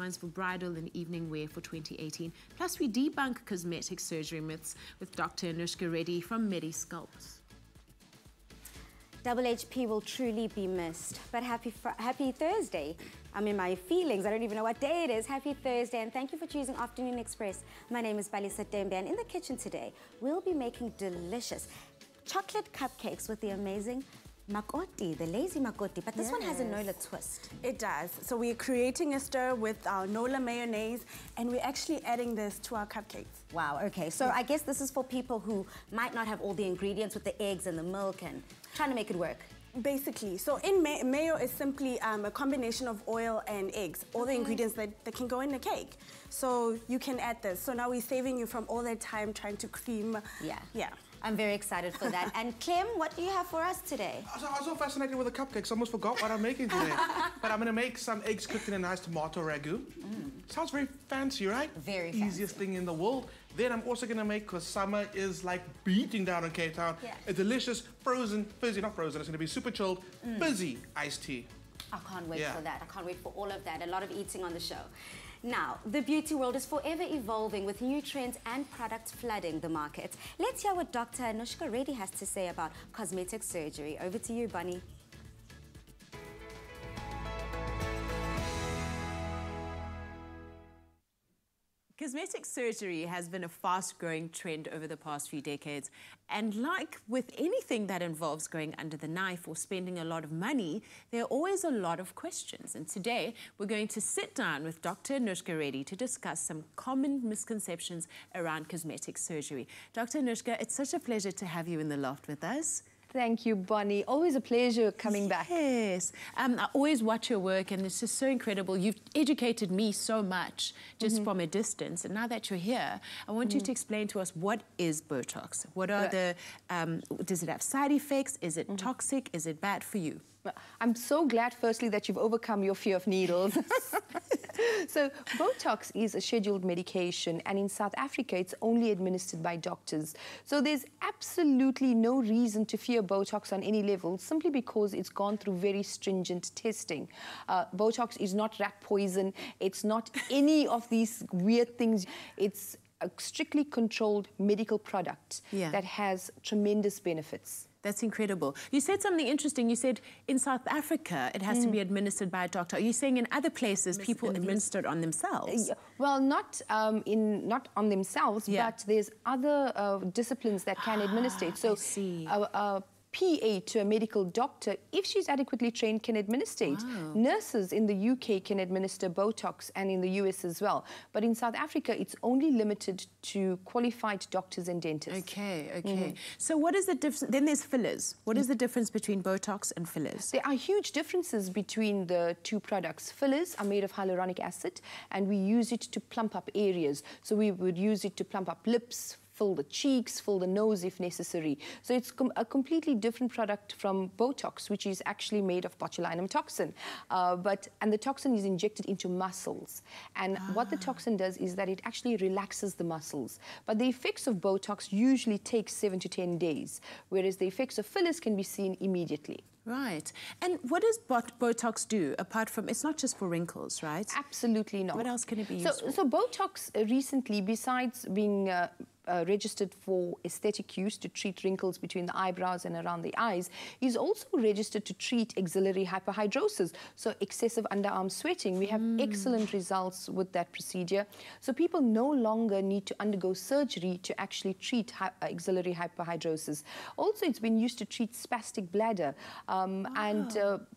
finds for bridal and evening wear for 2018. Plus, we debunk cosmetic surgery myths with Dr. Anushka Reddy from Medi-Sculpt. Double HP will truly be missed, but happy Thursday. I'm in my feelings. I don't even know what day it is. Happy Thursday, and thank you for choosing Afternoon Express. My name is Balisa Dembe, and in the kitchen today, we'll be making delicious chocolate cupcakes with the amazing Makoti, the Lazy Makoti, but this one has a NOLA twist. It does. So we're creating a stir with our NOLA Mayonnaise, and we're actually adding this to our cupcakes. Wow, okay. So I guess this is for people who might not have all the ingredients with the eggs and the milk and trying to make it work. Basically. So in mayo is simply a combination of oil and eggs, all the ingredients that can go in the cake. So you can add this. So now we're saving you from all that time trying to cream. Yeah. I'm very excited for that. And Clem, what do you have for us today? I was so fascinated with the cupcakes, I almost forgot what I'm making today. But I'm going to make some eggs cooked in a nice tomato ragu. Sounds very fancy, right? Very fancy. Easiest thing in the world. Then I'm also going to make, because summer is like beating down in Cape Town, a delicious frozen, fizzy, not frozen, it's going to be super chilled, fizzy iced tea. I can't wait for that. I can't wait for all of that. A lot of eating on the show. Now, the beauty world is forever evolving with new trends and products flooding the market. Let's hear what Dr. Anushka Reddy has to say about cosmetic surgery. Over to you, Bunny. Cosmetic surgery has been a fast-growing trend over the past few decades. And like with anything that involves going under the knife or spending a lot of money, there are always a lot of questions. And today, we're going to sit down with Dr. Anushka Reddy to discuss some common misconceptions around cosmetic surgery. Dr. Anushka, it's such a pleasure to have you in the loft with us. Thank you, Bonnie. Always a pleasure coming back. Yes. I always watch your work, and it's just so incredible. You've educated me so much just from a distance. And now that you're here, I want you to explain to us, what is Botox? What are the, does it have side effects? Is it toxic? Is it bad for you? I'm so glad, firstly, that you've overcome your fear of needles. So Botox is a scheduled medication, and in South Africa, it's only administered by doctors. So there's absolutely no reason to fear Botox on any level, simply because it's gone through very stringent testing. Botox is not rat poison. It's not any of these weird things. It's a strictly controlled medical product that has tremendous benefits. That's incredible. You said something interesting. You said in South Africa it has to be administered by a doctor. Are you saying in other places people administer it on themselves? Well, not on themselves, but there's other disciplines that can administer it. So I see. PA to a medical doctor, if she's adequately trained, can administer it. Nurses in the UK can administer Botox, and in the US as well. But in South Africa, it's only limited to qualified doctors and dentists. Okay. So what is the difference? Then there's fillers. What is the difference between Botox and fillers? There are huge differences between the two products. Fillers are made of hyaluronic acid, and we use it to plump up areas. So we would use it to plump up lips, fill the cheeks, fill the nose if necessary. So it's a completely different product from Botox, which is actually made of botulinum toxin. And the toxin is injected into muscles. And what the toxin does is that it actually relaxes the muscles. But the effects of Botox usually take 7 to 10 days, whereas the effects of fillers can be seen immediately. Right. And what does Botox do, apart from, it's not just for wrinkles, right? Absolutely not. What else can it be used for? So Botox recently, besides being registered for aesthetic use to treat wrinkles between the eyebrows and around the eyes, is also registered to treat axillary hyperhidrosis, so excessive underarm sweating. We have excellent results with that procedure. So people no longer need to undergo surgery to actually treat axillary hyperhidrosis. Also, it's been used to treat spastic bladder. And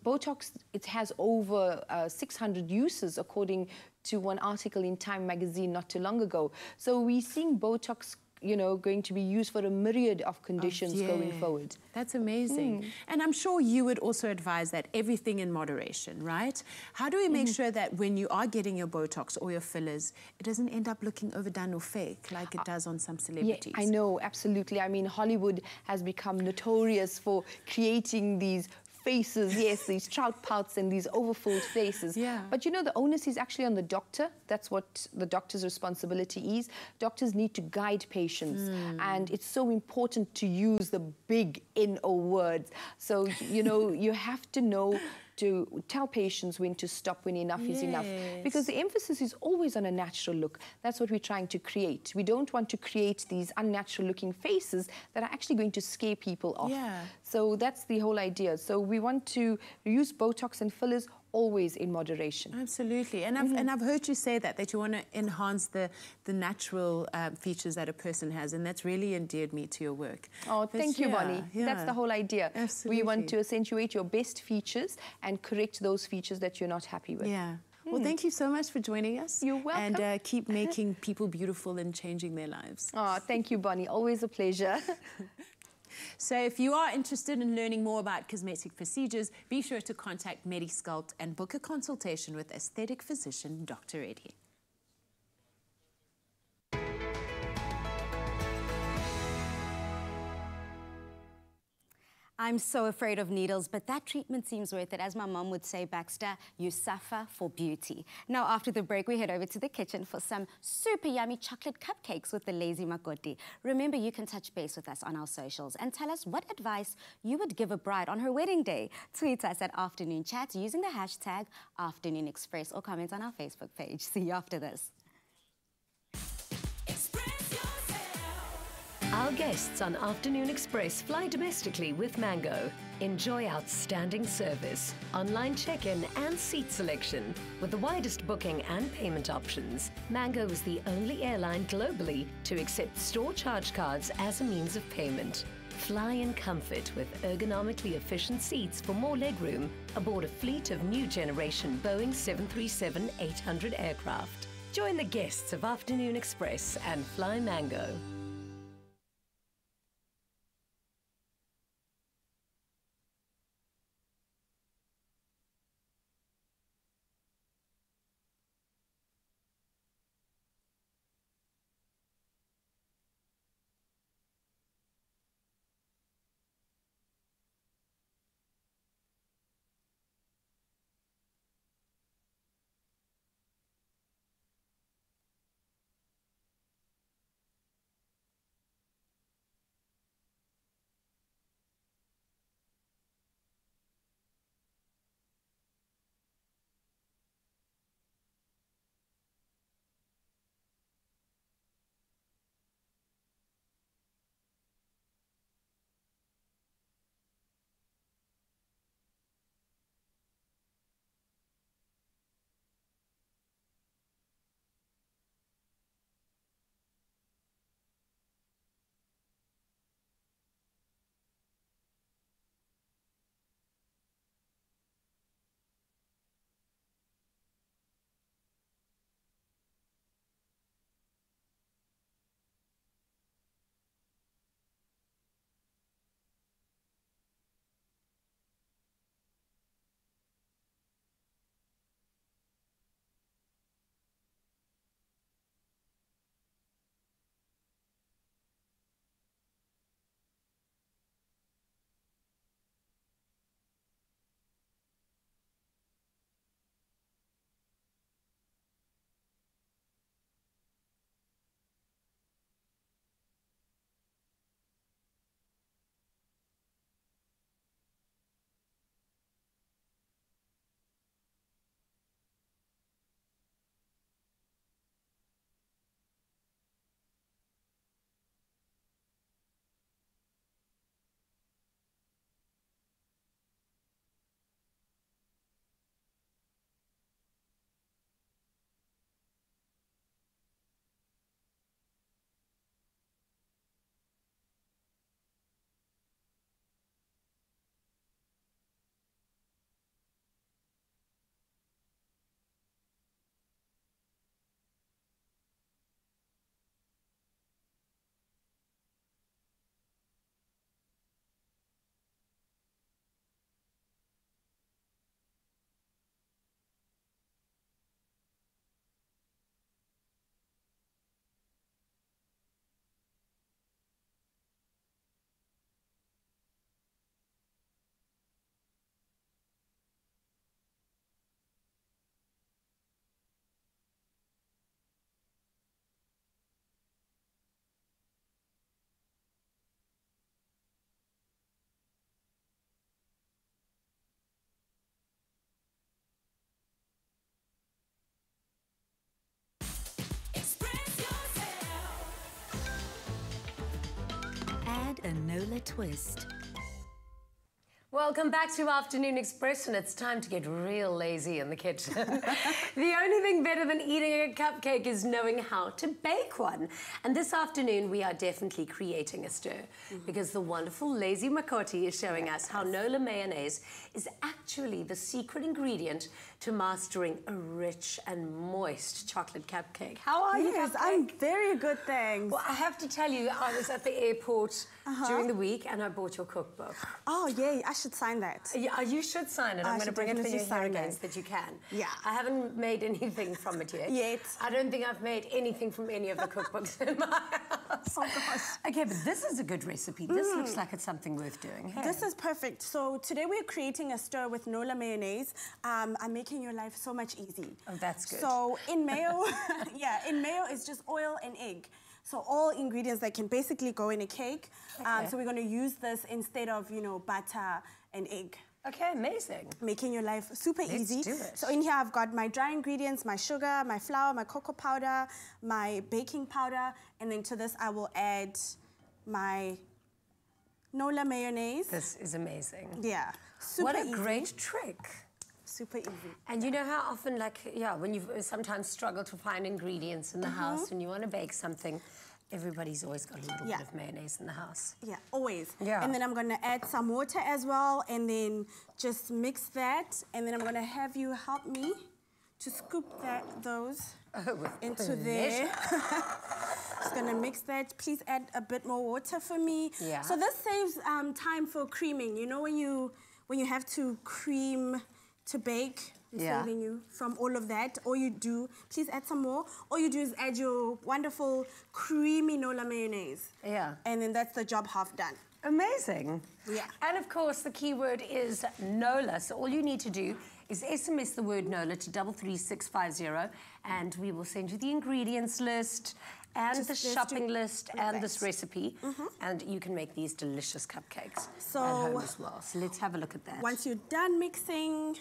Botox, it has over 600 uses, according to one article in Time magazine not too long ago. So we're seeing Botox, you know, going to be used for a myriad of conditions going forward. That's amazing. And I'm sure you would also advise that everything in moderation, right? How do we make sure that when you are getting your Botox or your fillers, it doesn't end up looking overdone or fake like it does on some celebrities? Yeah, I know, absolutely. I mean, Hollywood has become notorious for creating these faces, these trout pouts and these overfilled faces. But you know, the onus is actually on the doctor. That's what the doctor's responsibility is. Doctors need to guide patients, and it's so important to use the big NO words. So, you know, you have to know to tell patients when to stop, when enough is enough. Yes. Because the emphasis is always on a natural look. That's what we're trying to create. We don't want to create these unnatural looking faces that are actually going to scare people off. Yeah. So that's the whole idea. So we want to use Botox and fillers always in moderation. Absolutely. And I've heard you say that you want to enhance the natural features that a person has, and that's really endeared me to your work. Oh, thank you, Bonnie. That's the whole idea. Absolutely. We want to accentuate your best features and correct those features that you're not happy with. Yeah. Well, thank you so much for joining us. You're welcome. And keep making people beautiful and changing their lives. Oh, thank you, Bonnie. Always a pleasure. So if you are interested in learning more about cosmetic procedures, be sure to contact Medi-Sculpt and book a consultation with aesthetic physician Dr. Reddy. I'm so afraid of needles, but that treatment seems worth it. As my mom would say, Baxter, you suffer for beauty. Now, after the break, we head over to the kitchen for some super yummy chocolate cupcakes with the Lazy Makoti. Remember, you can touch base with us on our socials and tell us what advice you would give a bride on her wedding day. Tweet us at Afternoon Chat using the hashtag Afternoon Express or comment on our Facebook page. See you after this. Our guests on Afternoon Express fly domestically with Mango. Enjoy outstanding service, online check-in and seat selection. With the widest booking and payment options, Mango is the only airline globally to accept store charge cards as a means of payment. Fly in comfort with ergonomically efficient seats for more legroom aboard a fleet of new generation Boeing 737-800 aircraft. Join the guests of Afternoon Express and fly Mango. a NOLA twist. Welcome back to Afternoon Express, and it's time to get real lazy in the kitchen. The only thing better than eating a cupcake is knowing how to bake one. And this afternoon, we are definitely creating a stir because the wonderful Lazy Makoti is showing us how NOLA Mayonnaise is actually the secret ingredient to mastering a rich and moist chocolate cupcake. How are you, Yes, cupcake? I'm very good, thanks. Well, I have to tell you, I was at the airport during the week and I bought your cookbook. Oh, yay, I should sign that. Yeah, you should sign it. I'm going to bring it for you here again so that you can. Yeah. I haven't made anything from it yet. Yet. I don't think I've made anything from any of the cookbooks in my house. Oh, gosh. Okay, but this is a good recipe. This looks like it's something worth doing. Hey? This is perfect. So today we're creating a stir with NOLA Mayonnaise. I'm making your life so much easy. Oh, that's good. So in mayo, in mayo it's just oil and egg. So all ingredients that can basically go in a cake. Okay. So we're going to use this instead of, butter and egg. Okay, amazing. Making your life super easy. Let's do it. So in here I've got my dry ingredients, my sugar, my flour, my cocoa powder, my baking powder, and then to this I will add my NOLA mayonnaise. This is amazing. Yeah, super What a easy. great trick. Super easy. And you know how often, when you sometimes struggle to find ingredients in the house and you want to bake something, everybody's always got a little bit of mayonnaise in the house. Yeah, always. Yeah. And then I'm going to add some water as well, and then just mix that. And then I'm going to have you help me to scoop those into there. Just going to mix that. Please add a bit more water for me. Yeah. So this saves time for creaming. You know when you have to cream to bake, I'm saving you from all of that. All you do, please add some more. All you do is add your wonderful creamy NOLA mayonnaise. Yeah. And then that's the job half done. Amazing. Yeah. And of course, the keyword is NOLA. So all you need to do is SMS the word NOLA to 33650, and we will send you the ingredients list and the shopping list and this recipe, and you can make these delicious cupcakes at home as well. So let's have a look at that. Once you're done mixing,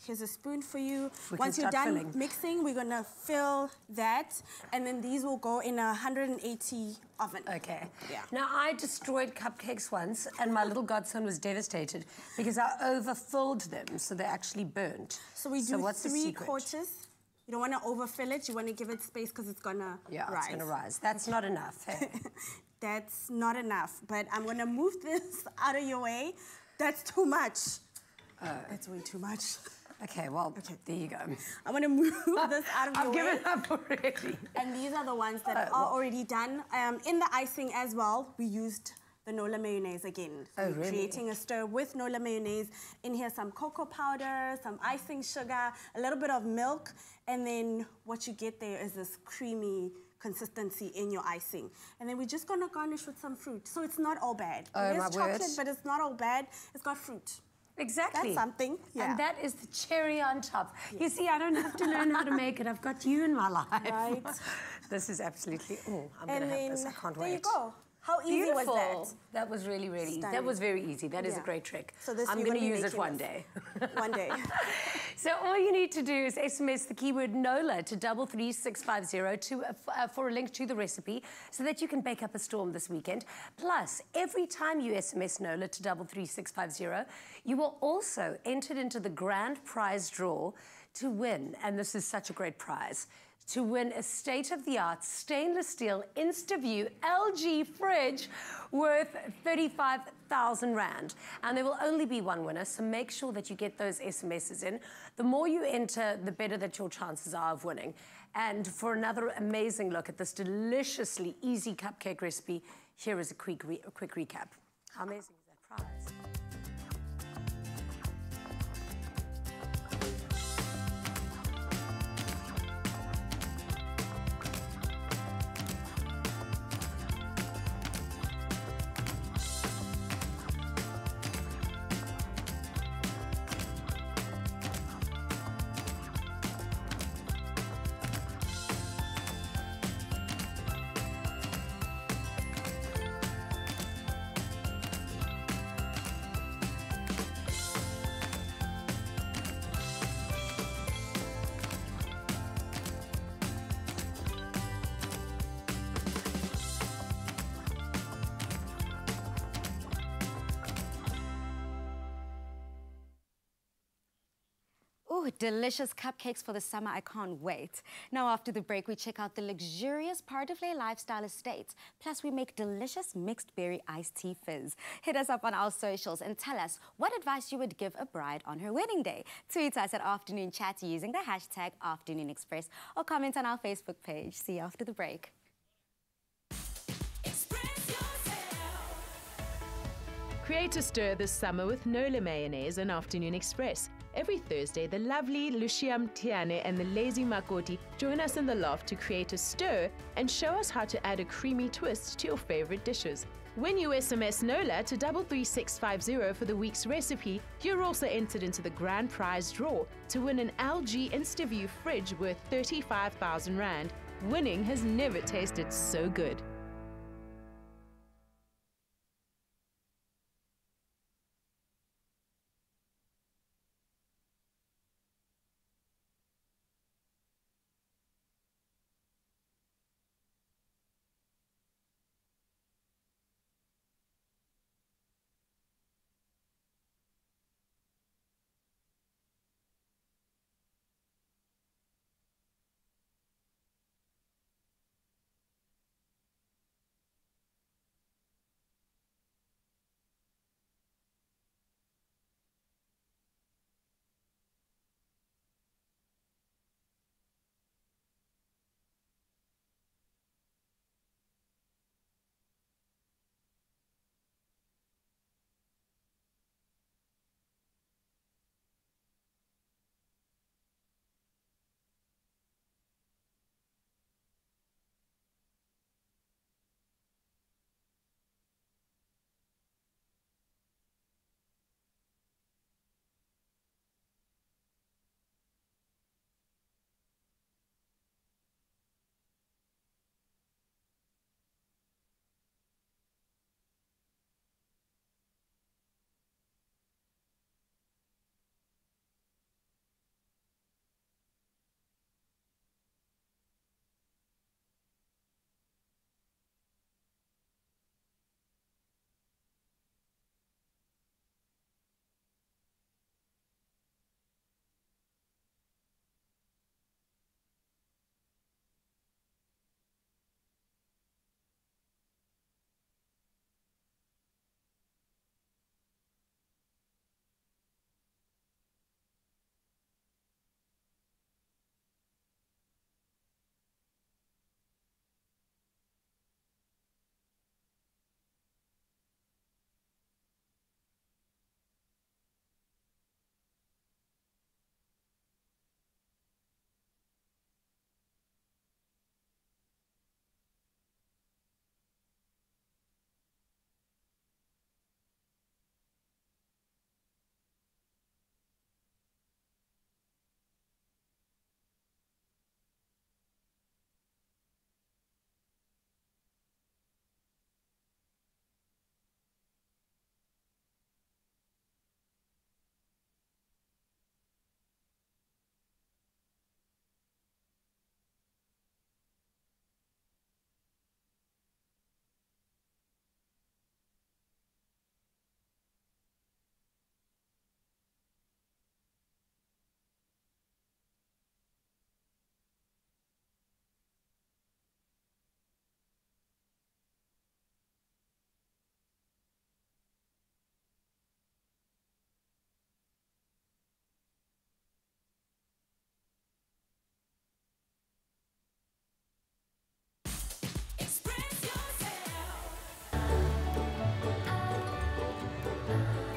here's a spoon for you. Once you're done mixing, we're gonna fill that, and then these will go in a 180 oven. Okay. Yeah. Now, I destroyed cupcakes once, and my little godson was devastated because I overfilled them, so they actually burnt. So we do what's the 3/4. secret? You don't want to overfill it. You want to give it space because it's gonna rise. It's gonna rise. That's not enough. Hey? That's not enough. But I'm gonna move this out of your way. That's too much. That's way too much. Okay, well, there you go. I'm gonna move this out of your way. I've given up already. And these are the ones that are already done. In the icing as well, we used the NOLA mayonnaise again. So we're creating a stir with NOLA mayonnaise. In here, some cocoa powder, some icing sugar, a little bit of milk, and then what you get there is this creamy consistency in your icing. And then we're just gonna garnish with some fruit. So it's not all bad. It is chocolate, but it's not all bad. It's got fruit. Exactly. That's something. Yeah. And that is the cherry on top. You see, I don't have to learn how to make it. I've got you in my life. Right. This is absolutely, I'm going to have this. I can't wait. There you go. How easy was that? That was really, really easy. That Stunning. was very easy. That is a great trick. So this I'm going to use it one day. One day. So all you need to do is SMS the keyword NOLA to 33650 for a link to the recipe so that you can bake up a storm this weekend. Plus, every time you SMS NOLA to 33650, you will also enter into the grand prize draw to win, and this is such a great prize, to win a state-of-the-art stainless steel InstaView LG fridge worth 35,000 Rand. And there will only be one winner, so make sure that you get those SMSs in. The more you enter, the better that your chances are of winning. And for another amazing look at this deliciously easy cupcake recipe, here is a quick recap. How amazing is that prize? delicious cupcakes for the summer. I can't wait. Now, after the break, we check out the luxurious Part-of-Lay lifestyle estates. Plus, we make delicious mixed berry iced tea fizz. Hit us up on our socials and tell us what advice you would give a bride on her wedding day. Tweet us at Afternoon Chat using the hashtag Afternoon Express or comment on our Facebook page. See you after the break. Create a stir this summer with NOLA Mayonnaise and Afternoon Express. Every Thursday, the lovely Luciam Tiane and the Lazy Makoti join us in the loft to create a stir and show us how to add a creamy twist to your favorite dishes. When you SMS NOLA to 33650 for the week's recipe, you're also entered into the grand prize draw to win an LG InstaView fridge worth 35,000 Rand. Winning has never tasted so good.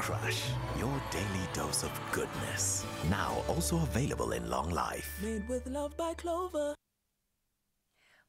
Crush, your daily dose of goodness. Now also available in long life. Made with love by Clover.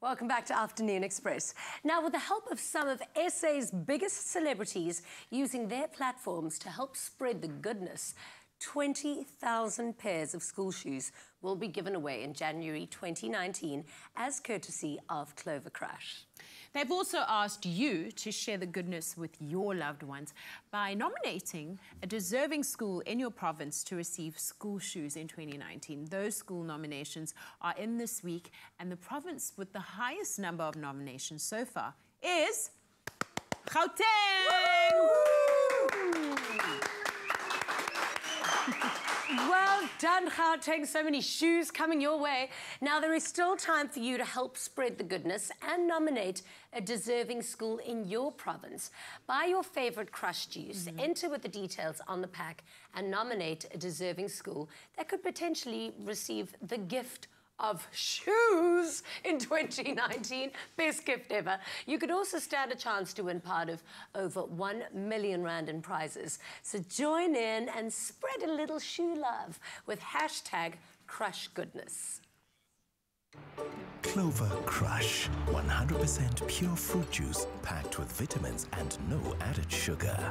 Welcome back to Afternoon Express. Now, with the help of some of SA's biggest celebrities using their platforms to help spread the goodness, 20,000 pairs of school shoes will be given away in January 2019 as courtesy of Clover Crush. They've also asked you to share the goodness with your loved ones by nominating a deserving school in your province to receive school shoes in 2019. Those school nominations are in this week, and the province with the highest number of nominations so far is Gauteng! Well done, Gauteng. So many shoes coming your way. Now, there is still time for you to help spread the goodness and nominate a deserving school in your province. Buy your favourite crush juice, enter with the details on the pack, and nominate a deserving school that could potentially receive the gift of shoes in 2019. Best gift ever. You could also stand a chance to win part of over R1 million in prizes. So join in and spread a little shoe love with #CrushGoodness. Clover Crush, 100% pure fruit juice packed with vitamins and no added sugar.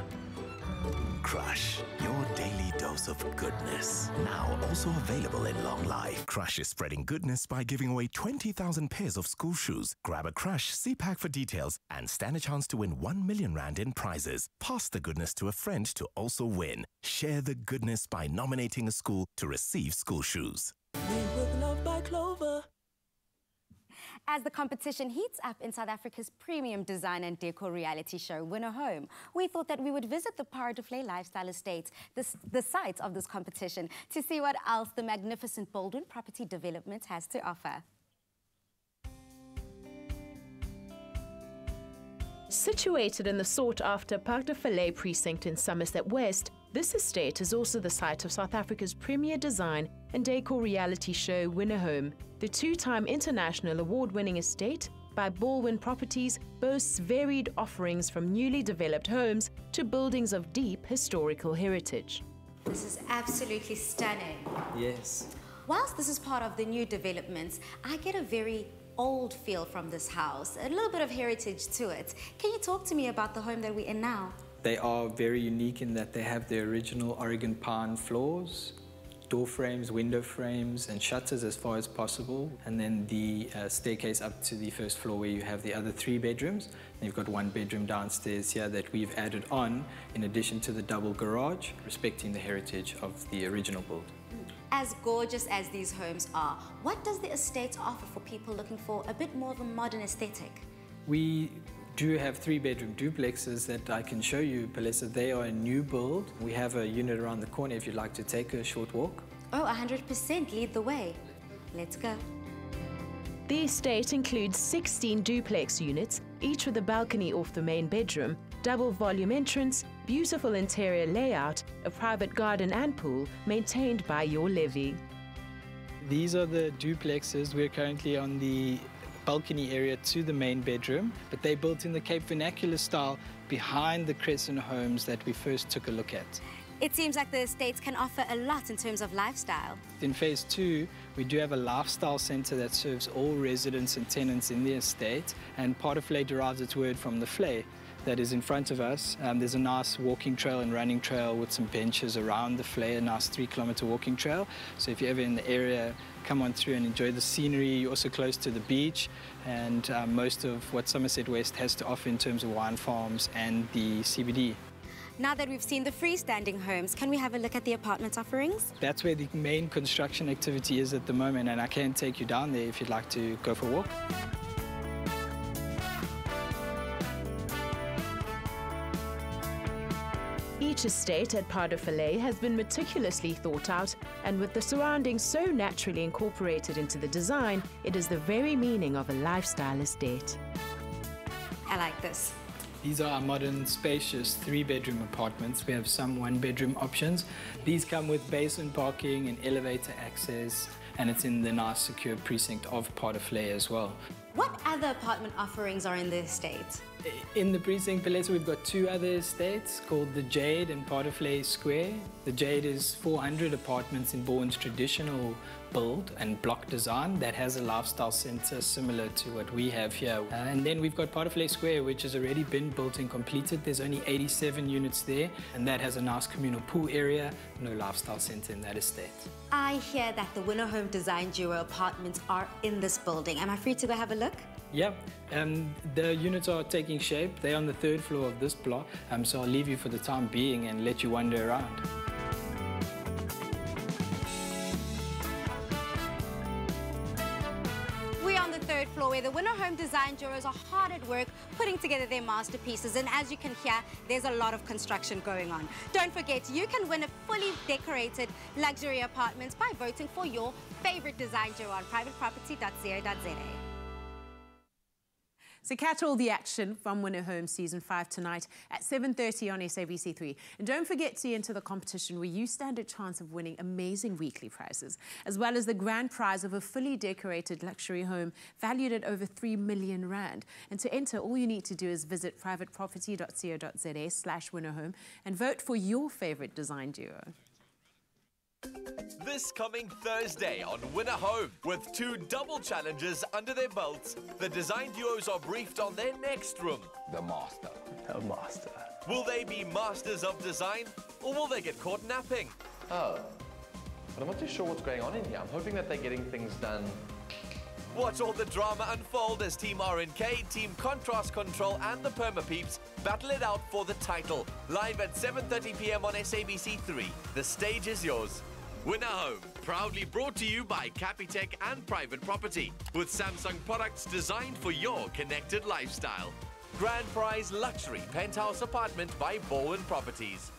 Crush, your daily dose of goodness. Now also available in long life. Crush is spreading goodness by giving away 20,000 pairs of school shoes. Grab a Crush C-Pack for details and stand a chance to win R1 million in prizes. Pass the goodness to a friend to also win. Share the goodness by nominating a school to receive school shoes. Lead with love by Clover. As the competition heats up in South Africa's premium design and decor reality show, Winner Home, we thought that we would visit the Paris de Flay lifestyle estate, the site of this competition, to see what else the magnificent Baldwin Property Development has to offer. Situated in the sought-after Parc de Flay precinct in Somerset West, this estate is also the site of South Africa's premier design and decor reality show Winner Home. The two-time international award-winning estate by Baldwin Properties boasts varied offerings from newly developed homes to buildings of deep historical heritage. This is absolutely stunning. Yes. Whilst this is part of the new developments, I get a very old feel from this house, a little bit of heritage to it. Can you talk to me about the home that we're in now? They are very unique in that they have the original Oregon pine floors, door frames, window frames, and shutters as far as possible. And then the staircase up to the first floor where you have the other 3 bedrooms. And you've got 1 bedroom downstairs here that we've added on in addition to the double garage, respecting the heritage of the original build. As gorgeous as these homes are, what does the estate offer for people looking for a bit more of a modern aesthetic? We do have 3 bedroom duplexes that I can show you, Palesa. They are a new build. We have a unit around the corner if you'd like to take a short walk. Oh, 100%. Lead the way. Let's go. The estate includes 16 duplex units, each with a balcony off the main bedroom, double volume entrance, beautiful interior layout, a private garden and pool maintained by your levy. These are the duplexes. We're currently on the balcony area to the main bedroom, but they're built in the Cape Vernacular style behind the Crescent homes that we first took a look at. It seems like the estates can offer a lot in terms of lifestyle. In phase 2, we do have a lifestyle centre that serves all residents and tenants in the estate, and Part of Flay derives its word from the Flay that is in front of us. There's a nice walking trail and running trail with some benches around the Flay, a nice 3-kilometre walking trail. So if you're ever in the area, come on through and enjoy the scenery. You're also close to the beach, and most of what Somerset West has to offer in terms of wine farms and the CBD. Now that we've seen the freestanding homes, can we have a look at the apartment offerings? That's where the main construction activity is at the moment, and I can take you down there if you'd like to go for a walk. Each estate at Part de Flay has been meticulously thought out, and with the surroundings so naturally incorporated into the design, it is the very meaning of a lifestyle estate. I like this. These are our modern, spacious 3-bedroom apartments. We have some 1-bedroom options. These come with basement parking and elevator access, and it's in the nice, secure precinct of Part de Flay as well. What other apartment offerings are in the estate? In the precinct, Palesa, we've got 2 other estates called the Jade and Part de Flay Square. The Jade is 400 apartments in Bourne's traditional build and block design that has a lifestyle centre similar to what we have here. And then we've got Part de Flay Square, which has already been built and completed. There's only 87 units there, and that has a nice communal pool area, no lifestyle centre in that estate. I hear that the Winner Home Design Duo apartments are in this building. Am I free to go have a look? Yep, the units are taking shape. They're on the 3rd floor of this block, so I'll leave you for the time being and let you wander around. We're on the third floor where the Winner Home Design Duos are hard at work putting together their masterpieces. And as you can hear, there's a lot of construction going on. Don't forget, you can win a fully decorated luxury apartment by voting for your favorite design duo on privateproperty.co.za. So catch all the action from Winner Home Season 5 tonight at 7:30 on SABC3. And don't forget to enter the competition where you stand a chance of winning amazing weekly prizes, as well as the grand prize of a fully decorated luxury home valued at over 3 million rand. And to enter, all you need to do is visit privateproperty.co.za/winnerhome and vote for your favorite design duo. This coming Thursday on Winner Home, with 2 double challenges under their belts, the design duos are briefed on their next room. The master. The master. Will they be masters of design, or will they get caught napping? Oh, but I'm not too sure what's going on in here. I'm hoping that they're getting things done. Watch all the drama unfold as Team RNK, Team Contrast Control and the Perma Peeps battle it out for the title. Live at 7:30 p.m. on SABC3. The stage is yours. Winner Home, proudly brought to you by Capitec and Private Property, with Samsung products designed for your connected lifestyle. Grand prize luxury penthouse apartment by Bowen Properties.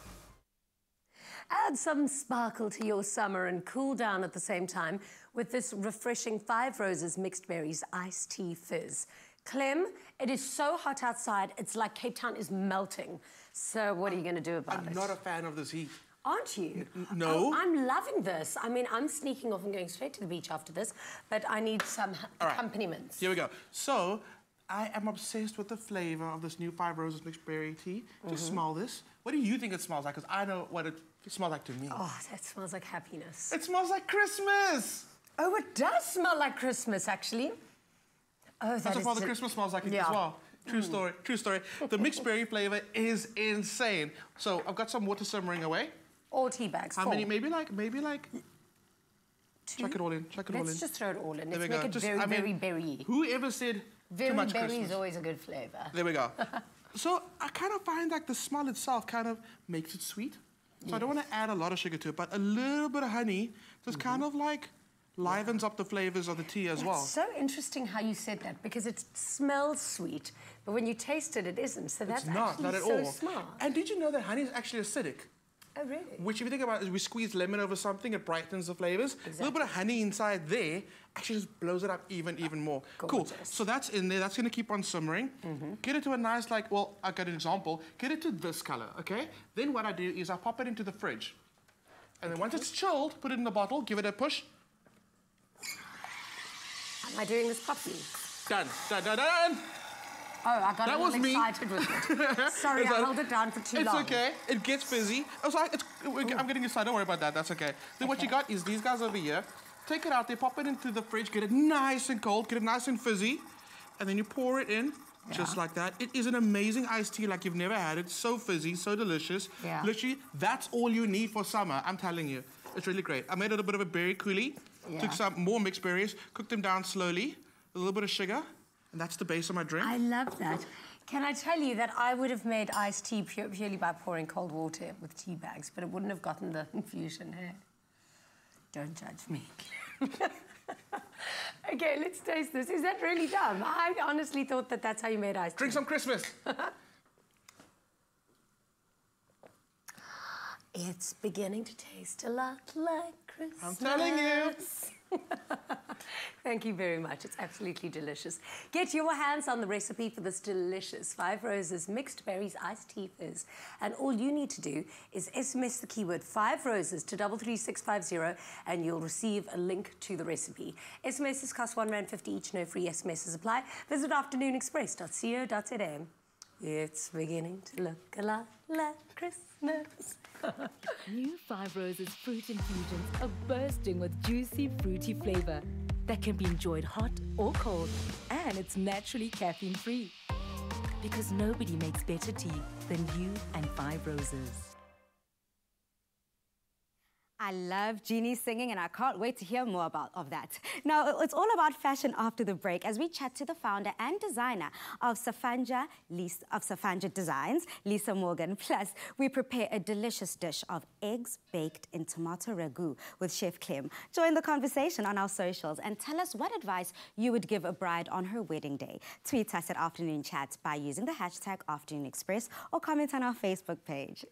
Add some sparkle to your summer and cool down at the same time with this refreshing 5 Roses Mixed Berries Iced Tea Fizz. Clem, it is so hot outside, it's like Cape Town is melting. So what are you going to do about it? I'm not a fan of this heat. Aren't you? No. Oh, I'm loving this. I mean, I'm sneaking off and going straight to the beach after this, but I need some accompaniments. Here we go. So, I am obsessed with the flavor of this new 5 Roses Mixed Berry tea. Just smell this. What do you think it smells like? Because I know what it smells like to me. Oh, that smells like happiness. It smells like Christmas. Oh, it does smell like Christmas, actually. Oh, That's what the Christmas smells like as well. True story, true story. The mixed berry flavor is insane. So, I've got some water simmering away. All tea bags. How many? Maybe like 2. Chuck it all in. Chuck it all in. Let's just throw it all in. There Let's we make go. it very berry. Whoever said very too much berry Christmas? is always a good flavour. There we go. So I kind of find like the smell itself kind of makes it sweet. So I don't want to add a lot of sugar to it, but a little bit of honey just kind of like livens up the flavors of the tea as well. It's so interesting how you said that, because it smells sweet, but when you taste it, it isn't. So that's not at so all. smart. And did you know that honey is actually acidic? Oh, really? Which, if you think about it, we squeeze lemon over something, it brightens the flavors. Exactly. A little bit of honey inside there actually just blows it up even more. Gorgeous. Cool. So that's in there. That's going to keep on simmering. Get it to a nice, like, well, I've got an example. Get it to this color, okay? Then what I do is I pop it into the fridge. And then once it's chilled, put it in the bottle, give it a push. Am I doing this properly? Done, done, done, done. Oh, I got a little excited with it. Sorry, I held it down for too long. It's okay. It gets busy. I was like, I'm getting excited. Don't worry about that. That's okay. Then what you got is these guys over here. Take it out there, pop it into the fridge, get it nice and cold, get it nice and fizzy, and then you pour it in just like that. It is an amazing iced tea like you've never had it. So fizzy, so delicious. Yeah. Literally, that's all you need for summer. I'm telling you. It's really great. I made it a bit of a berry coulis. Took some more mixed berries, cooked them down slowly, a little bit of sugar, and that's the base of my drink. I love that. Can I tell you that I would have made iced tea purely by pouring cold water with tea bags, but it wouldn't have gotten the infusion here. Don't judge me. Okay, let's taste this. Is that really dumb? I honestly thought that that's how you made iced tea. Drink some Christmas. It's beginning to taste a lot like Christmas. I'm telling you. Thank you very much. It's absolutely delicious. Get your hands on the recipe for this delicious 5 Roses Mixed Berries Iced Tea Fizz. And all you need to do is SMS the keyword 5 Roses to 33650 and you'll receive a link to the recipe. SMSs cost R1.50 each, no free SMSs apply. Visit afternoonexpress.co.za. It's beginning to look a lot like Christmas. New 5 Roses fruit infusions are bursting with juicy, fruity flavor that can be enjoyed hot or cold, and it's naturally caffeine-free. Because nobody makes better tea than you and 5 Roses. I love Jeannie singing, and I can't wait to hear more of that. Now, it's all about fashion after the break as we chat to the founder and designer of Safanja Designs, Lisa Morgan. Plus, we prepare a delicious dish of eggs baked in tomato ragu with Chef Clem. Join the conversation on our socials and tell us what advice you would give a bride on her wedding day. Tweet us at Afternoon Chat by using the hashtag Afternoon Express or comment on our Facebook page.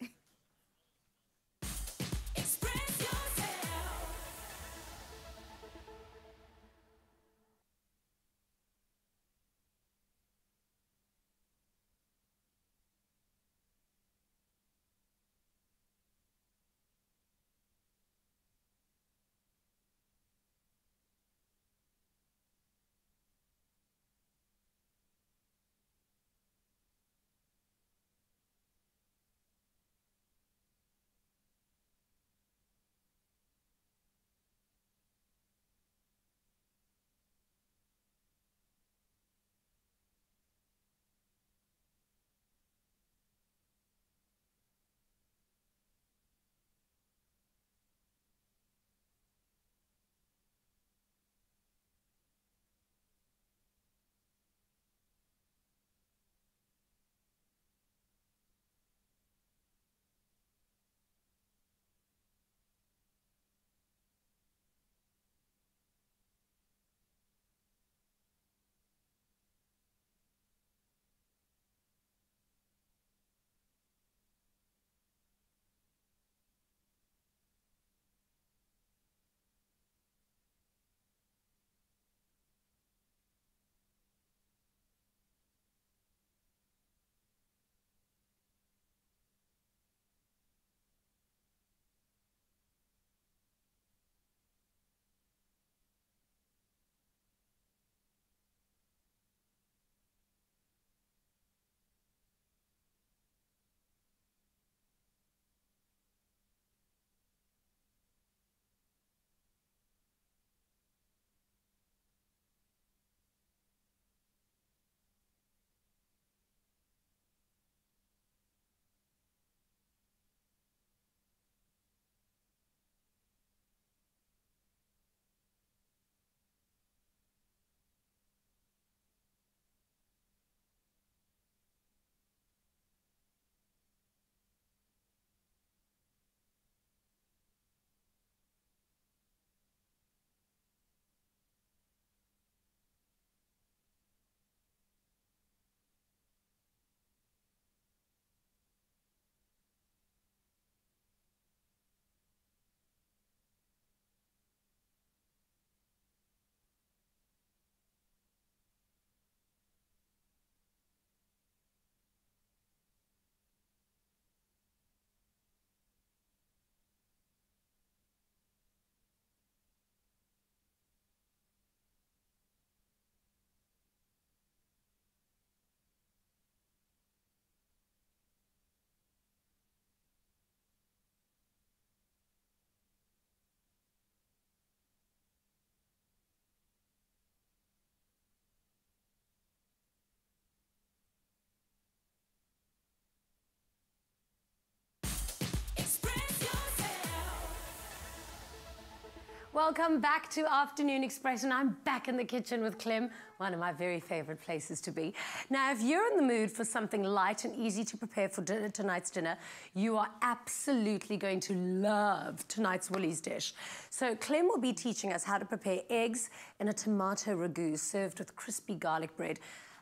Welcome back to Afternoon Express, and I'm back in the kitchen with Clem, one of my very favorite places to be. Now, if you're in the mood for something light and easy to prepare for tonight's dinner, you are absolutely going to love tonight's Woolies dish. So Clem will be teaching us how to prepare eggs in a tomato ragu served with crispy garlic bread.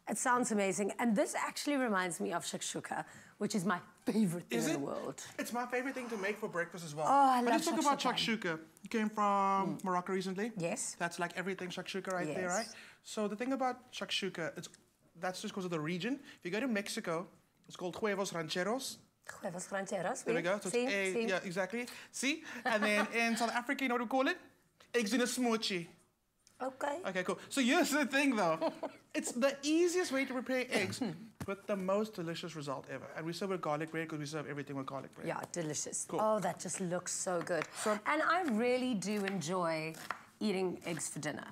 It sounds amazing, and this actually reminds me of shakshuka, which is my favorite thing in the world. It's my favorite thing to make for breakfast as well. Oh, I love Let's talk about shakshuka. You came from Morocco recently. Yes. That's like everything shakshuka right there, right? So the thing about shakshuka, that's just because of the region. If you go to Mexico, it's called huevos rancheros. Huevos rancheros. There we go. So it's yeah, exactly. See? And then in South Africa, you know what we call it? Eggs in a smoochie. Okay. Okay, cool. So here's the thing, though. It's the easiest way to prepare eggs with the most delicious result ever. And we serve with garlic bread because we serve everything with garlic bread. Yeah, delicious. Cool. Oh, that just looks so good. And I really do enjoy eating eggs for dinner.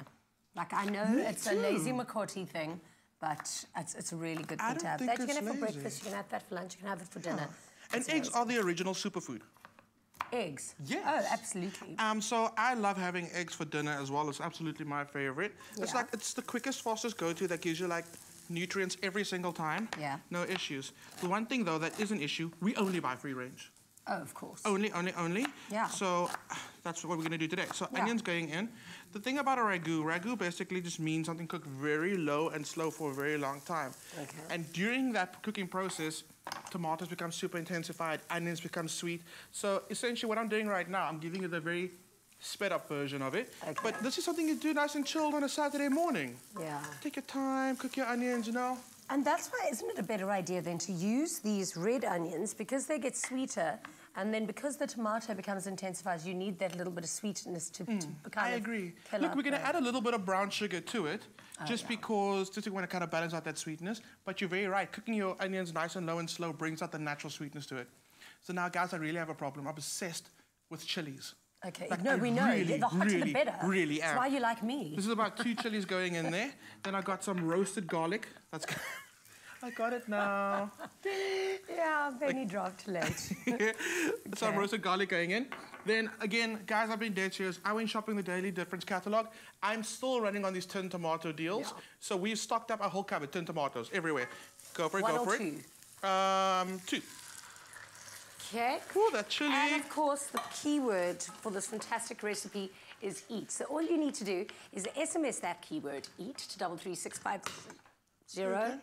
Like, I know it's a Lazy Makoti thing, but it's a really good thing to have. That you can have for breakfast, you can have that for lunch, you can have it for dinner. And eggs are the original superfood. Eggs? Yes. Oh, absolutely. So I love having eggs for dinner as well. It's absolutely my favorite. It's like, it's the quickest, fastest go-to that gives you like nutrients every single time. Yeah. No issues. The one thing though that is an issue, we only buy free range. Oh, of course. Only. Yeah. So that's what we're going to do today. So onions going in. The thing about a ragu basically just means something cooked very low and slow for a very long time. Okay. And during that cooking process, tomatoes become super intensified, onions become sweet. So essentially what I'm doing right now, I'm giving you the very sped up version of it. Okay. But this is something you do nice and chilled on a Saturday morning. Yeah. Take your time, cook your onions, you know. And that's why, isn't it a better idea then to use these red onions because they get sweeter, and then because the tomato becomes intensified, you need that little bit of sweetness to kind I agree. Look, we're going to add a little bit of brown sugar to it, just because we want to kind of balance out that sweetness. But you're very right. Cooking your onions nice and low and slow brings out the natural sweetness to it. So now, guys, I really have a problem. I'm obsessed with chilies. Okay, like, no, we know. Really, the hotter really, the better. Really am. That's why you like me. This is about 2 chilies going in there. Then I got some roasted garlic. That's I got it now. Yeah, penny dropped late. Some roasted garlic going in. Then again, guys, I've been dead serious. I went shopping the Daily Difference catalogue. I'm still running on these tin tomato deals. Yeah. So we've stocked up our whole cupboard, tin tomatoes everywhere. Go for it, One go for or two? it. 2. Okay. Oh, that chili. And of course, the key word for this fantastic recipe is eat. So all you need to do is SMS that keyword, eat, to 33650. Okay.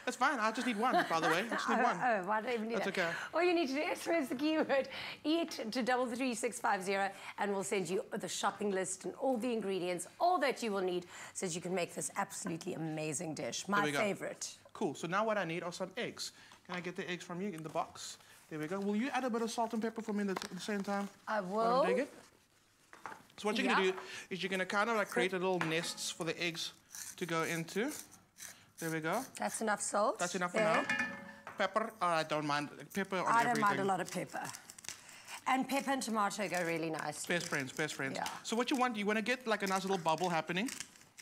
That's fine. I just need one, by the way. I just need one. Oh, why don't I even need That's that? okay. All you need to do is SMS the keyword eat to 33650, and we'll send you the shopping list and all the ingredients, all that you will need, so that you can make this absolutely amazing dish. My favorite. Cool. So now what I need are some eggs. Can I get the eggs from you in the box? There we go. Will you add a bit of salt and pepper for me at the same time? I will. Dig it? So what you're going to do is you're going to kind of like create little nests for the eggs to go into. There we go. That's enough salt. That's enough for now. Pepper, I don't mind. Pepper on I everything. don't mind a lot of pepper. And pepper and tomato go really nicely. Best friends, best friends. Yeah. So what you want to get like a nice little bubble happening,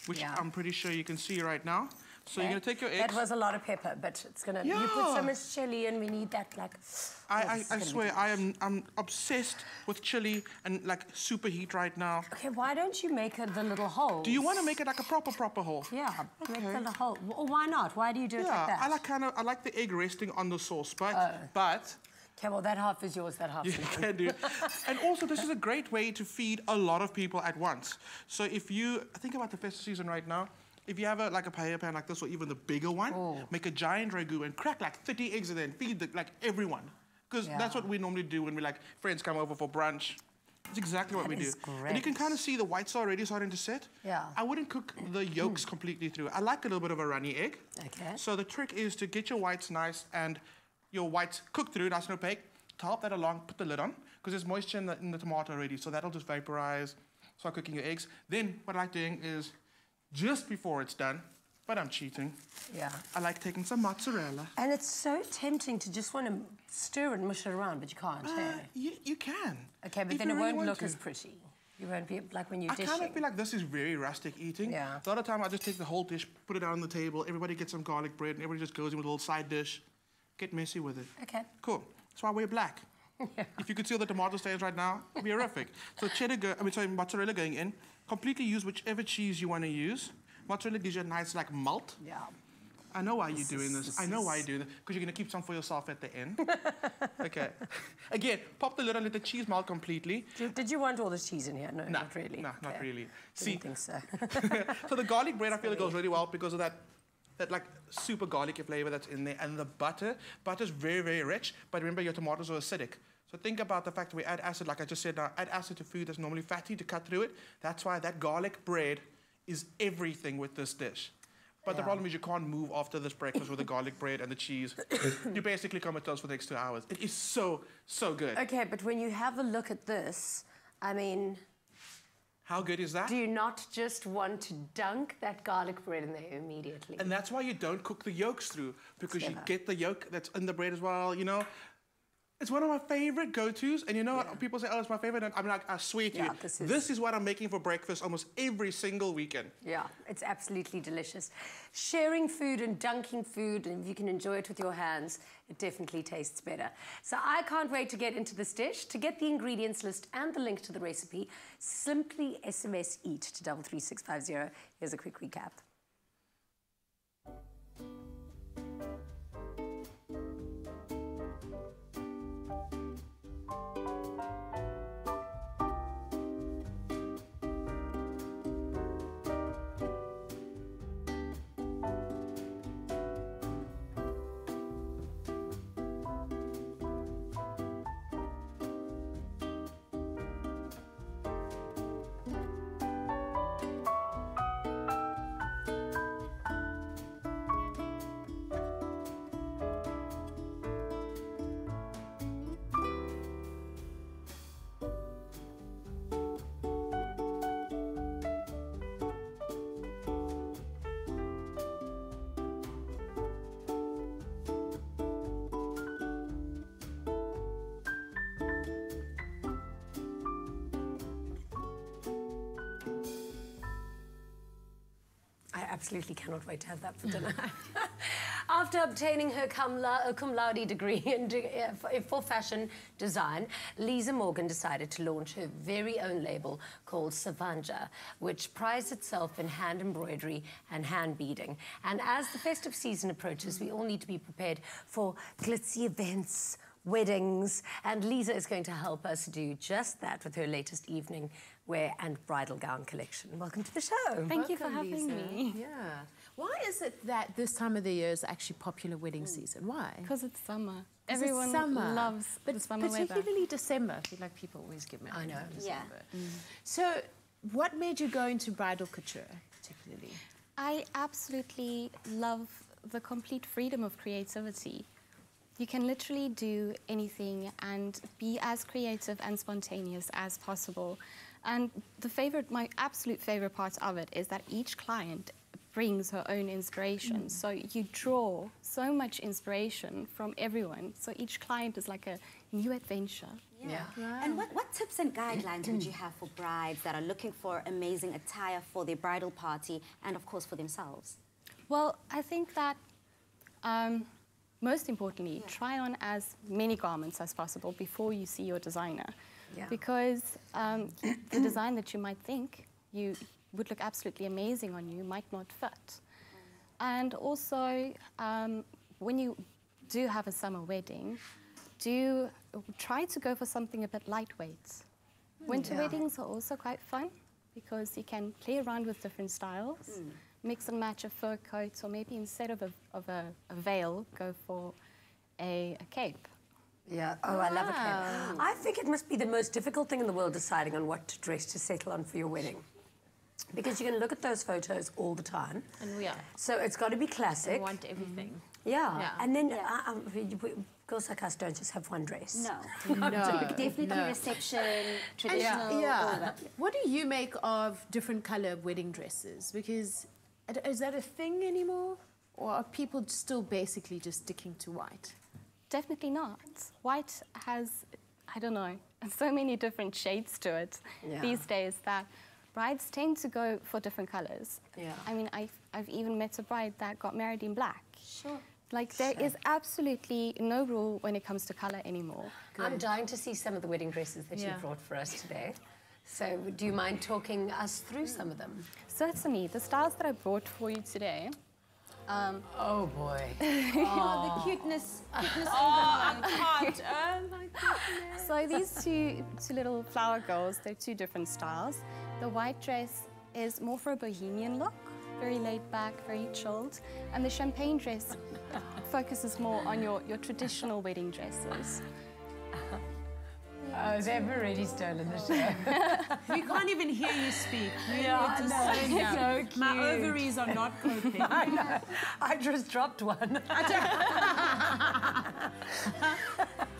which I'm pretty sure you can see right now. So you're going to take your eggs. That was a lot of pepper, but it's going to... You put so much chili and we need that, like... I swear, I'm obsessed with chili and, like, super heat right now. Okay, why don't you make the little holes? Do you want to make it like a proper hole? Yeah, make the little hole. Or why not? Why do you do it like that? I like the egg resting on the sauce, but... Okay, well, that half is yours, that half is mine. You can do. And also, this is a great way to feed a lot of people at once. So if you... Think about the festive season right now. If you have a paella pan like this, or even the bigger one, make a giant ragu and crack like 30 eggs in there and feed everyone. Because that's what we normally do when friends come over for brunch. That's exactly what we do. Great. And you can kind of see the whites are already starting to set. Yeah. I wouldn't cook the yolks completely through. I like a little bit of a runny egg. Okay. So the trick is to get your whites nice and your whites cooked through, nice and opaque. To help that along, put the lid on, because there's moisture in the tomato already, so that'll just vaporize. Start cooking your eggs. Then what I like doing is, just before it's done, but I'm cheating. Yeah. I like taking some mozzarella. And it's so tempting to just want to stir and mush it around, but you can't, You can. Okay, but then it won't look as pretty. You won't be like when you're dishing. I kind of feel like this is very rustic eating. Yeah. A lot of time I just take the whole dish, put it out on the table, everybody gets some garlic bread, and everybody just goes in with a little side dish. Get messy with it. Okay. Cool. That's why I wear black. Yeah. If you could see all the tomato stains right now, it'd be horrific. So mozzarella going in. Completely use whichever cheese you want to use. Mozzarella gives you a nice melt. Yeah. I know why you're doing this. I know why you're doing this. Because you're going to keep some for yourself at the end. Okay. Again, pop the lid and let the cheese melt completely. Did you want all the cheese in here? No, not really. No, not really. Didn't think so. So the garlic bread, I feel it goes really well because of that super garlicky flavor that's in there. And the butter. Butter's very, very rich. But remember, your tomatoes are acidic. So think about the fact that we add acid, like I just said now, add acid to food that's normally fatty to cut through it. That's why that garlic bread is everything with this dish. But the problem is you can't move after this breakfast with the garlic bread and the cheese. You basically comatose for the next 2 hours. It is so, so good. Okay, but when you have a look at this, I mean... How good is that? Do you not just want to dunk that garlic bread in there immediately? And that's why you don't cook the yolks through, because you get the yolk that's in the bread as well, you know? It's one of my favorite go-tos, and you know what? People say, oh, it's my favorite, and I'm like, I swear to you, this is what I'm making for breakfast almost every single weekend. Yeah, it's absolutely delicious. Sharing food and dunking food, and if you can enjoy it with your hands, it definitely tastes better. So I can't wait to get into this dish. To get the ingredients list and the link to the recipe, simply SMS EAT to 33650. Here's a quick recap. I absolutely cannot wait to have that for dinner. After obtaining her cum laude degree for fashion design, Lisa Morgan decided to launch her very own label called Safanja, which prides itself in hand embroidery and hand beading. And as the festive season approaches, we all need to be prepared for glitzy events, weddings, and Lisa is going to help us do just that with her latest evening wear and bridal gown collection. Welcome to the show. Thank you for having me. Yeah. Why is it that this time of the year is actually popular wedding season? Why? Because it's summer. Everyone loves the summer weather. Particularly December. I feel like people always get married in December. Yeah. So what made you go into bridal couture, particularly? I absolutely love the complete freedom of creativity. You can literally do anything and be as creative and spontaneous as possible. And my absolute favorite part of it is that each client brings her own inspiration. So you draw so much inspiration from everyone. So each client is like a new adventure. Yeah. Wow. And what tips and guidelines would you have for brides that are looking for amazing attire for their bridal party and, of course, for themselves? Well, I think that most importantly, try on as many garments as possible before you see your designer. Because the design that you might think you would look absolutely amazing on you might not fit. And also, when you do have a summer wedding, do try to go for something a bit lightweight. Winter weddings are also quite fun because you can play around with different styles, mix and match a fur coat, or maybe instead of a veil, go for a cape. Yeah, oh, I love a cape. I think it must be the most difficult thing in the world deciding on what dress to settle on for your wedding. Because you're going to look at those photos all the time. And we are. So it's got to be classic. We want everything. Yeah. And then girls like us don't just have one dress. No. Definitely reception, traditional, all that. What do you make of different colour wedding dresses? Because is that a thing anymore? Or are people still basically just sticking to white? Definitely not. White has, I don't know, so many different shades to it these days that brides tend to go for different colours. Yeah. I mean, I've even met a bride that got married in black. Sure. Like, there is absolutely no rule when it comes to colour anymore. I'm dying to see some of the wedding dresses that you brought for us today. So do you mind talking us through some of them? Certainly. The styles that I brought for you today. Oh boy. The cuteness. I can't. Oh my goodness. So these two little flower girls, they're two different styles. The white dress is more for a bohemian look, very laid back, very chilled. And the champagne dress focuses more on your traditional wedding dresses. Oh, they've already stolen the show. We can't even hear you speak. So cute. My ovaries are not coping. I just dropped one.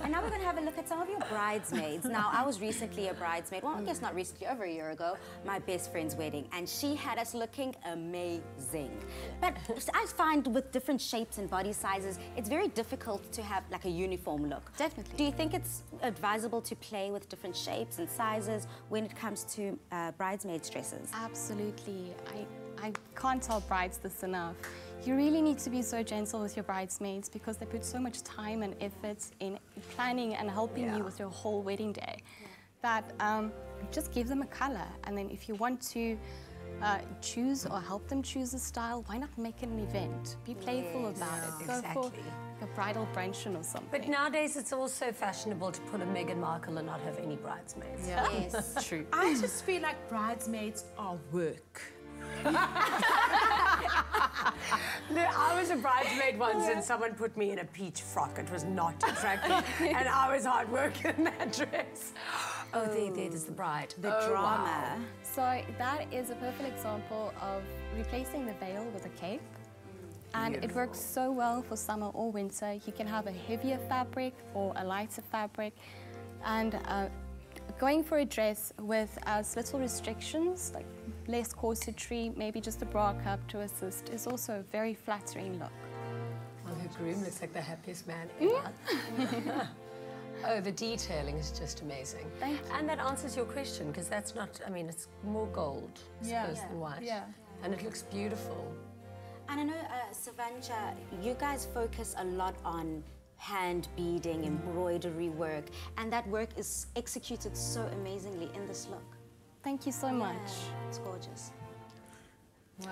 And now we're going to have a look at some of your bridesmaids. Now, I was recently a bridesmaid. Well, I guess not recently, over a year ago, my best friend's wedding. And she had us looking amazing. But I find with different shapes and body sizes, it's very difficult to have like a uniform look. Definitely. Do you think it's advisable to play with different shapes and sizes when it comes to bridesmaids' dresses? Absolutely. I can't tell brides this enough. You really need to be so gentle with your bridesmaids because they put so much time and effort in planning and helping you with your whole wedding day that just give them a color. And then if you want to choose or help them choose a style, why not make it an event? Be playful about it. Go for a bridal bruncheon or something. But nowadays it's also fashionable to pull a Meghan Markle and not have any bridesmaids. Yeah. Yes. True. I just feel like bridesmaids are work. No, I was a bridesmaid once and someone put me in a peach frock. It was not attractive and I was hard work in that dress. Oh, there's the bride. The drama. Wow. So that is a perfect example of replacing the veil with a cape. And it works so well for summer or winter. You can have a heavier fabric or a lighter fabric. And going for a dress with as little restrictions, like less corsetry, maybe just a bra cup to assist, is also a very flattering look. Well, her groom looks like the happiest man ever. Oh, the detailing is just amazing. Thank you. And that answers your question, because that's not, I mean, it's more gold, I suppose, than white. Yeah. And it looks beautiful. And I know, Safanja, you guys focus a lot on hand beading, embroidery work, and that work is executed so amazingly in this look. Thank you so much. It's gorgeous. Wow.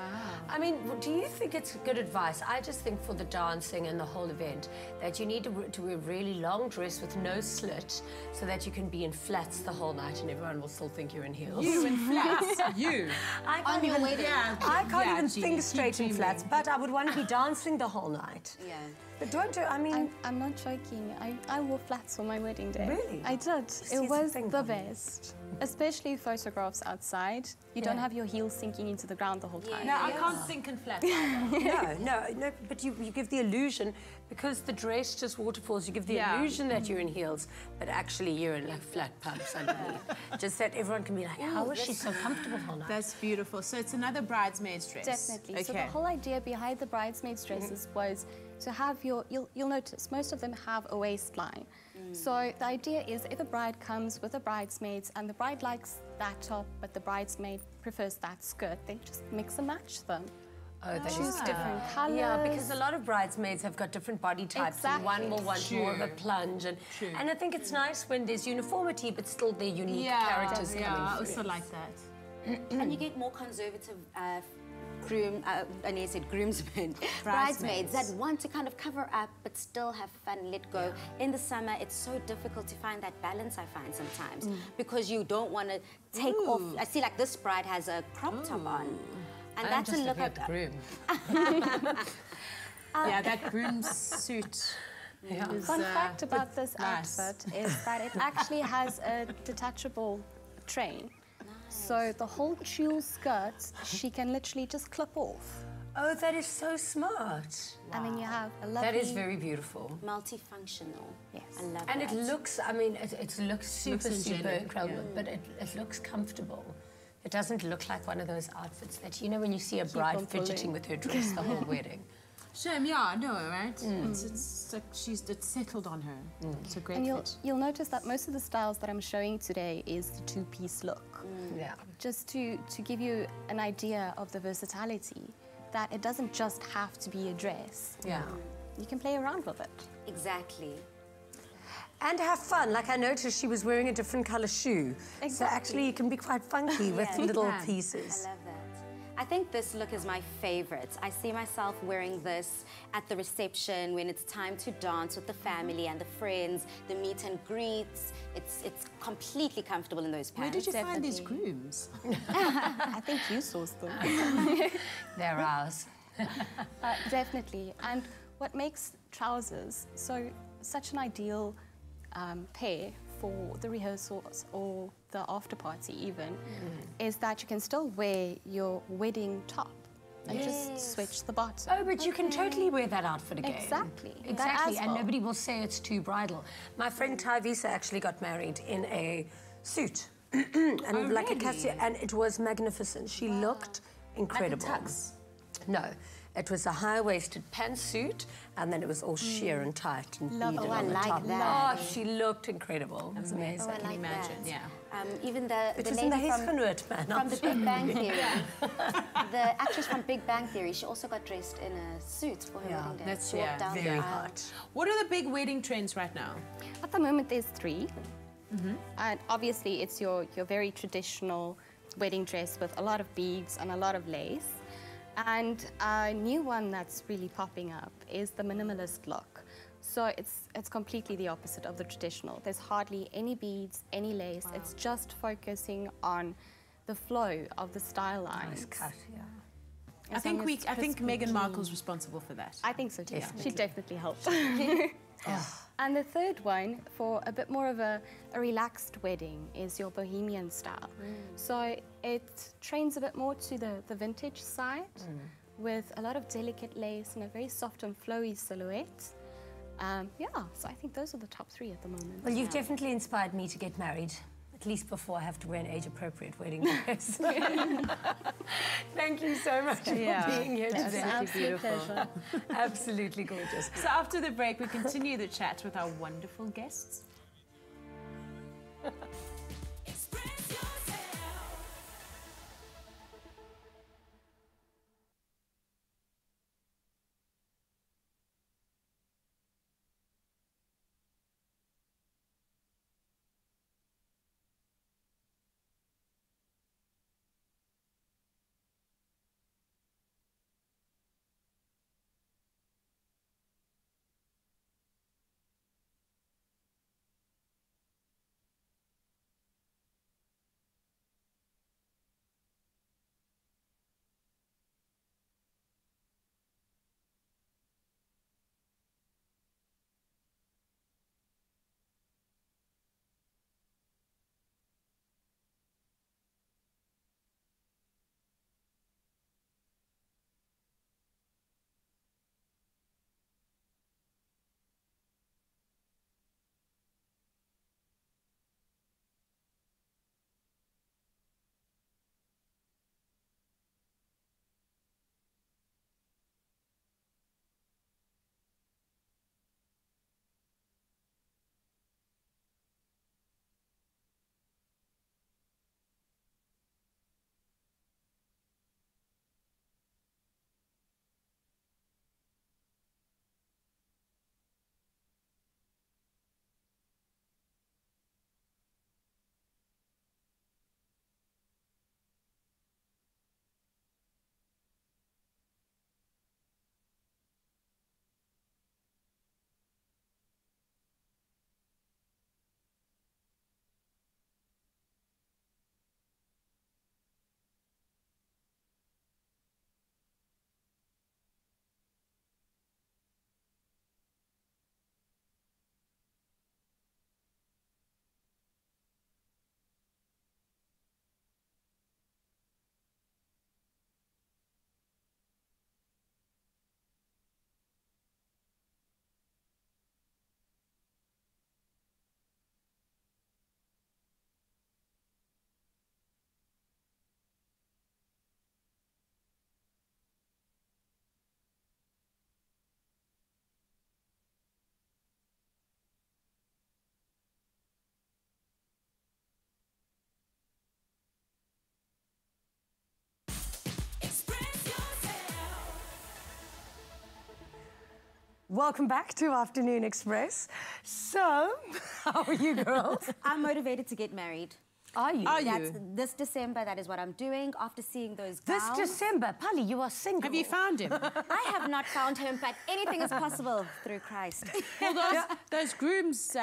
I mean, do you think it's good advice? I just think for the dancing and the whole event that you need to wear a really long dress with no slit so that you can be in flats the whole night and everyone will still think you're in heels. You in flats? You? I can't On your even, wedding. I can't even think straight in flats, but I would want to be dancing the whole night. Yeah. But I mean... I'm not joking. I wore flats on my wedding day. Really? I did. It was the best. Especially photographs outside. You don't have your heels sinking into the ground the whole time. No, I can't think in flats either. No, but you give the illusion, because the dress just waterfalls, you give the illusion that you're in heels, but actually you're in like flat pumps underneath. Just that everyone can be like, how is she so comfortable all night? That's beautiful. So it's another bridesmaid's dress. Definitely. Okay. So the whole idea behind the bridesmaids' dresses was to have you'll notice most of them have a waistline. So the idea is if a bride comes with the bridesmaids and the bride likes that top but the bridesmaid prefers that skirt, they just mix and match them. Oh, that choose different colours. Yeah, because a lot of bridesmaids have got different body types. Exactly. And one will want more of a plunge. And I think it's nice when there's uniformity, but still their unique characters coming through. I also like that. And you get more conservative groomsmen, bridesmaids that want to kind of cover up but still have fun, let go. In the summer, it's so difficult to find that balance, I find sometimes, because you don't want to take off. I see like this bride has a crop top on. And that's a look at the groom. Yeah, that groom's suit. Yeah. Fun fact about this outfit is that it actually has a detachable train. So the whole tulle skirt, she can literally just clip off. Oh, that is so smart. And then you have a lovely... That is very beautiful. Multifunctional. Yes. I love and that. And it looks, I mean, it looks super incredible, but it looks comfortable. It doesn't look like one of those outfits that, you know, when you see a bride fidgeting with her dress the whole wedding. Shame, yeah, I know, right? It's like it's settled on her. It's a great fit. You'll notice that most of the styles that I'm showing today is the two-piece look. Yeah. Just to give you an idea of the versatility, that it doesn't just have to be a dress. Yeah. You can play around with it. Exactly. And have fun. Like I noticed she was wearing a different colour shoe. Exactly. So actually you can be quite funky with little pieces. I love that. I think this look is my favorite. I see myself wearing this at the reception when it's time to dance with the family and the friends, the meet and greets. It's completely comfortable in those pants. Where did you find these grooms? I think you sourced them. They're ours. Definitely. And what makes trousers such an ideal pair for the rehearsals or the after party even, is that you can still wear your wedding top and just switch the bottom. Oh, but you can totally wear that outfit again. Exactly. Exactly, and nobody will say it's too bridal. My friend Tyvisa actually got married in a suit. And like a cassia, and it was magnificent. She looked incredible. Like a tux? No, it was a high-waisted pantsuit, and then it was all sheer and tight and beaded on the top. that. Oh, she looked incredible. It was amazing. Oh, I like Imagine, that. yeah. Even the It was lady in the from the Big Bang Theory, the actress from Big Bang Theory, she also got dressed in a suit for her wedding day. That's She walked down the very aisle. hot. What are the big wedding trends right now? At the moment, there's 3. And obviously, it's your very traditional wedding dress with a lot of beads and a lot of lace. And a new one that's really popping up is the minimalist look. So it's completely the opposite of the traditional. There's hardly any beads, any lace. It's just focusing on the flow of the style lines. Nice cut, yeah. I think Meghan Markle's responsible for that. I think so too. She definitely helped. And the third one, for a bit more of a relaxed wedding, is your bohemian style. So it trains a bit more to the vintage side with a lot of delicate lace and a very soft and flowy silhouette. So I think those are the top 3 at the moment. Well, you've definitely inspired me to get married. At least before I have to wear an age-appropriate wedding dress. Thank you so much for being here today. Absolutely beautiful. Absolutely gorgeous. So after the break, we continue the chat with our wonderful guests. Welcome back to Afternoon Express. So, how are you girls? I'm motivated to get married. Are you? This December, that is what I'm doing. After seeing those gowns. This December, Pali, you are single. Have you found him? I have not found him, but anything is possible through Christ. Well, those grooms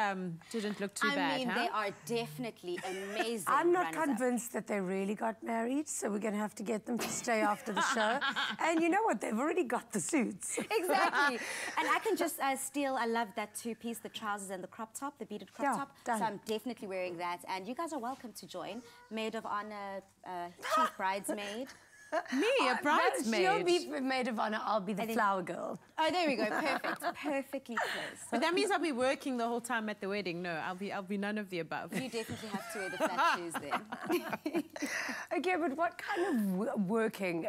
didn't look too bad, I mean, huh? they are definitely amazing. I'm not convinced that they really got married, so we're going to have to get them to stay after the show. And you know what? They've already got the suits. Exactly. And I can just steal, I love that 2-piece, the trousers and the crop top, the beaded crop top. Done. So I'm definitely wearing that. And you guys are welcome to join. Maid of Honor, Chief Bridesmaid. Me, a bridesmaid. She'll be maid of honor. I'll be the flower girl. Oh, there we go. Perfect. Perfectly placed. But that means I'll be working the whole time at the wedding. No, I'll be none of the above. You definitely have to wear the flat shoes then. Okay, but what kind of working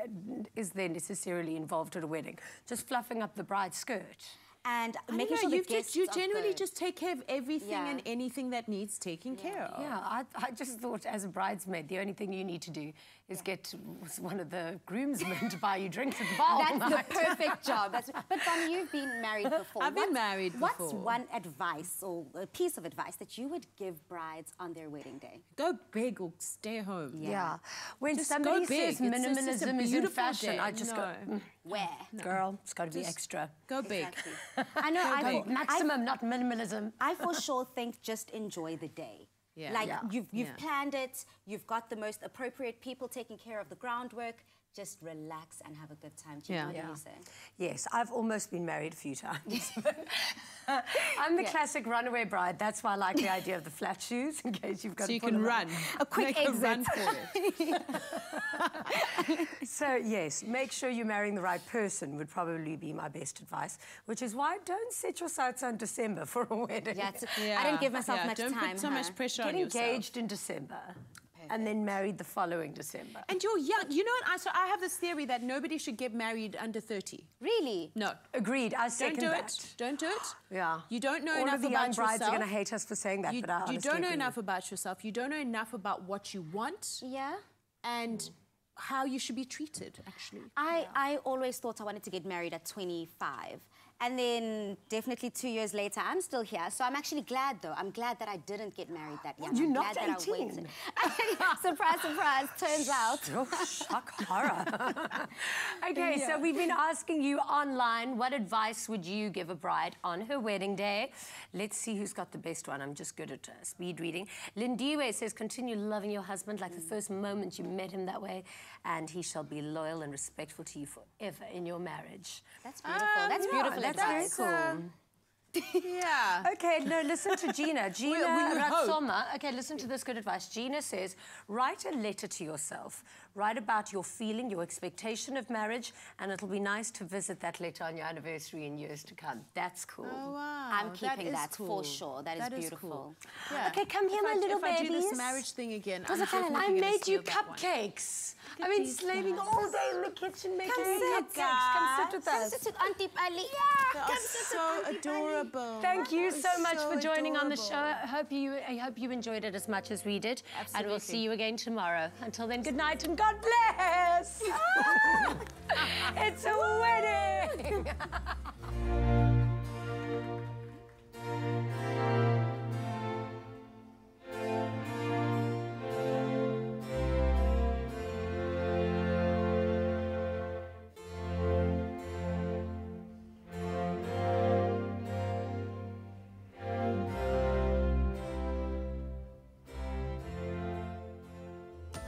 is there necessarily involved at a wedding? Just fluffing up the bride's skirt? And making sure you generally just take care of everything and anything that needs taking care of. Yeah, I just thought as a bridesmaid, the only thing you need to do is get one of the groomsmen to buy you drinks at the bar. That's the perfect job. But Bonnie, you've been married before. I've been married before. What's one advice or a piece of advice that you would give brides on their wedding day? Go big or stay home. Yeah. When just somebody go big. says minimalism is in fashion, day. I just go, where? No. Girl, it's got to be extra. Go big. Exactly. I know. Maximum, not minimalism. I for sure think just enjoy the day. Yeah. Like you've planned it, you've got the most appropriate people taking care of the groundwork. Just relax and have a good time. Gina, what do you say? Yes, I've almost been married a few times. I'm the classic runaway bride. That's why I like the idea of the flat shoes, in case you've got so to you can run. A quick exit. Run for it. So, yes, make sure you're marrying the right person would probably be my best advice, which is why don't set your sights on December for a wedding. I didn't give myself much time. Don't put so much pressure on yourself. Get engaged in December. And then married the following December. And you're young. You know what? So I have this theory that nobody should get married under 30. Really? No. Agreed. I second that. Don't do it. Yeah. You don't know All enough of the about young brides yourself. are going to hate us for saying that, but I honestly You don't know agree. enough about yourself. You don't know enough about what you want. Yeah. And how you should be treated, actually. I always thought I wanted to get married at 25. And then definitely 2 years later, I'm still here. So I'm actually glad, though. I'm glad that I didn't get married that young. You're I'm not glad 18. that I waited. Surprise, surprise, turns out. Oh, shock horror. Okay, so we've been asking you online, what advice would you give a bride on her wedding day? Let's see who's got the best one. I'm just good at speed reading. Lindiwe says, continue loving your husband like the first moment you met him that way, and he shall be loyal and respectful to you forever in your marriage. That's beautiful. That's beautiful. That's very cool. Yeah. Okay, no, listen to Gina. Gina Ratsoma. Okay, listen to this good advice. Gina says, write a letter to yourself. Write about your feeling, your expectation of marriage, and it'll be nice to visit that letter on your anniversary in years to come. That's cool. Oh, wow. I'm keeping that cool. for sure. That is beautiful. Cool. Yeah. Okay, come here, my little babies. If I do this marriage thing again, I made you cupcakes. I've been slaving all day in the kitchen making cupcakes. Come sit with us. Come sit with Auntie Pali. Yeah, come sit with Auntie adorable. Thank you so much for joining on the show. I hope you enjoyed it as much as we did. Absolutely. And we'll see you again tomorrow. Until then, good night and God bless. It's a wedding.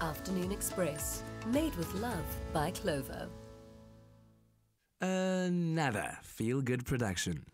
Afternoon Express, made with love by Clover. Nada. Feel Good production.